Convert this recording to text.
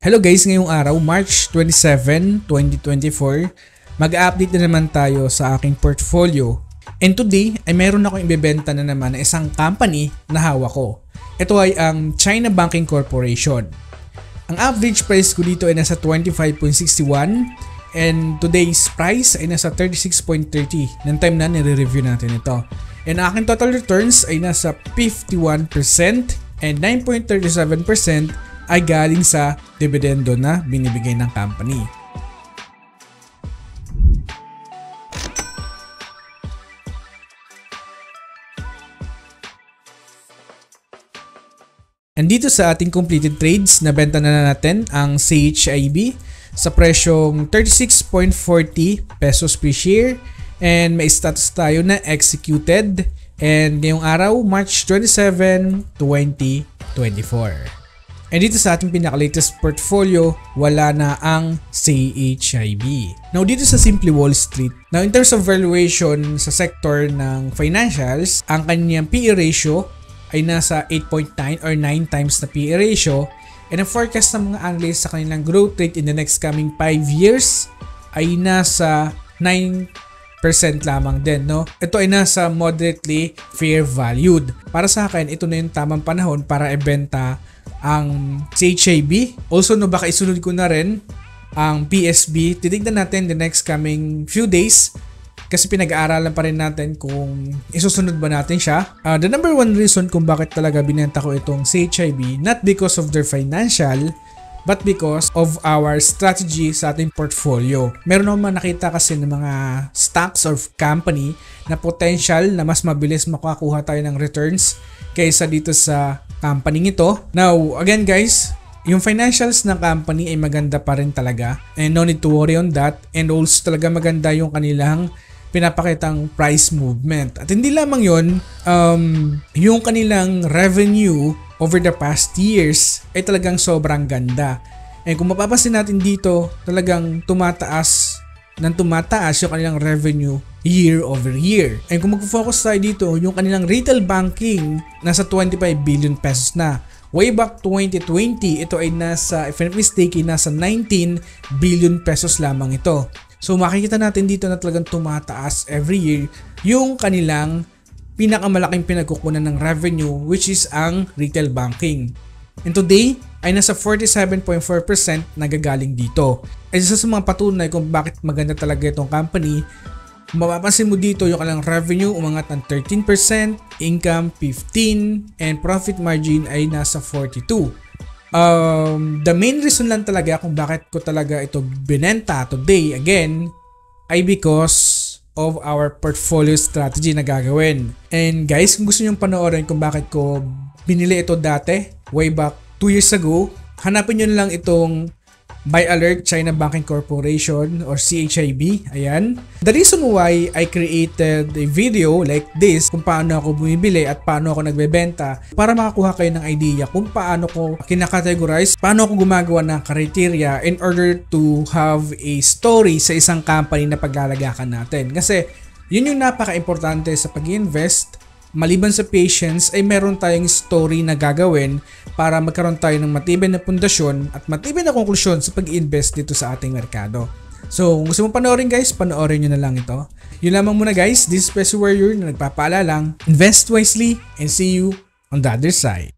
Hello guys, ngayong araw, March 27, 2024, mag-update na naman tayo sa aking portfolio. And today ay meron akong ibebenta na naman na isang company na hawak ko. Ito ay ang China Banking Corporation. Ang average price ko dito ay nasa 25.61 and today's price ay nasa 36.30 ng time na nire-review natin ito. And aking total returns ay nasa 51% and 9.37% ay galing sa dividendo na binibigay ng company. And dito sa ating completed trades, nabenta na natin ang CHIB sa presyong 36.40 pesos per share and may status tayo na executed and ngayong araw, March 27, 2024. And dito sa ating pinaka-latest portfolio, wala na ang CHIB. Now dito sa Simply Wall Street, now in terms of valuation sa sector ng financials, ang kanyang PE ratio ay nasa 8.9 or 9 times na PE ratio. And ang forecast ng mga analysts sa kanilang growth rate in the next coming 5 years ay nasa 9% lamang din, no? Ito ay nasa moderately fair valued. Para sa akin, ito na yung tamang panahon para ibenta ang CHIB. Also, no, baka isunod ko na rin ang PSB. Titignan natin the next coming few days kasi pinag-aaralan pa rin natin kung isusunod ba natin siya. The number one reason kung bakit talaga binenta ko itong CHIB, not because of their financial, but because of our strategy sa ating portfolio. Meron naman nakita kasi ng mga stocks or company na potential na mas mabilis makakuha tayo ng returns kaysa dito sa company ito. Now, again guys, yung financials ng company ay maganda pa rin talaga and no need to worry on that, and also talaga maganda yung kanilang pinapakitang price movement. At hindi lamang yun, yung kanilang revenue over the past years ay talagang sobrang ganda. And kung mapapasin natin dito, talagang tumataas yung kanilang revenue year over year. And kung mag-focus tayo dito, yung kanilang retail banking nasa 25 billion pesos na. Way back 2020, ito ay nasa, if I'm not mistaken, nasa 19 billion pesos lamang ito. So makikita natin dito na talagang tumataas every year yung kanilang pinakamalaking pinagkukunan ng revenue, which is ang retail banking. And today ay nasa 47.4% nagagaling dito. Ay isa sa mga patunay kung bakit maganda talaga itong company. Mapapansin mo dito yung kanilang revenue umangat ng 13%, income 15%, and profit margin ay nasa 42%. The main reason lang talaga kung bakit ko talaga ito binenta today again ay because of our portfolio strategy na gagawin. And guys, kung gusto nyo panoorin kung bakit ko binili ito dati, way back 2 years ago, hanapin nyo lang itong Buy Alert China Banking Corporation or CHIB. Ayan. The reason why I created a video like this kung paano ako bumibili at paano ako nagbebenta para makakuha kayo ng idea kung paano ko kinakategorize, paano ako gumagawa ng criteria in order to have a story sa isang company na paglalagakan natin. Kasi yun yung napaka-importante sa pag-invest. Maliban sa patience ay meron tayong story na gagawin para magkaroon tayo ng matibay na pundasyon at matibay na konklusyon sa pag-invest dito sa ating merkado. So kung gusto mo panoorin guys, panoorin nyo na lang ito. Yun lamang muna guys, this is Peso Warrior na nagpapaalalang, invest wisely and see you on the other side.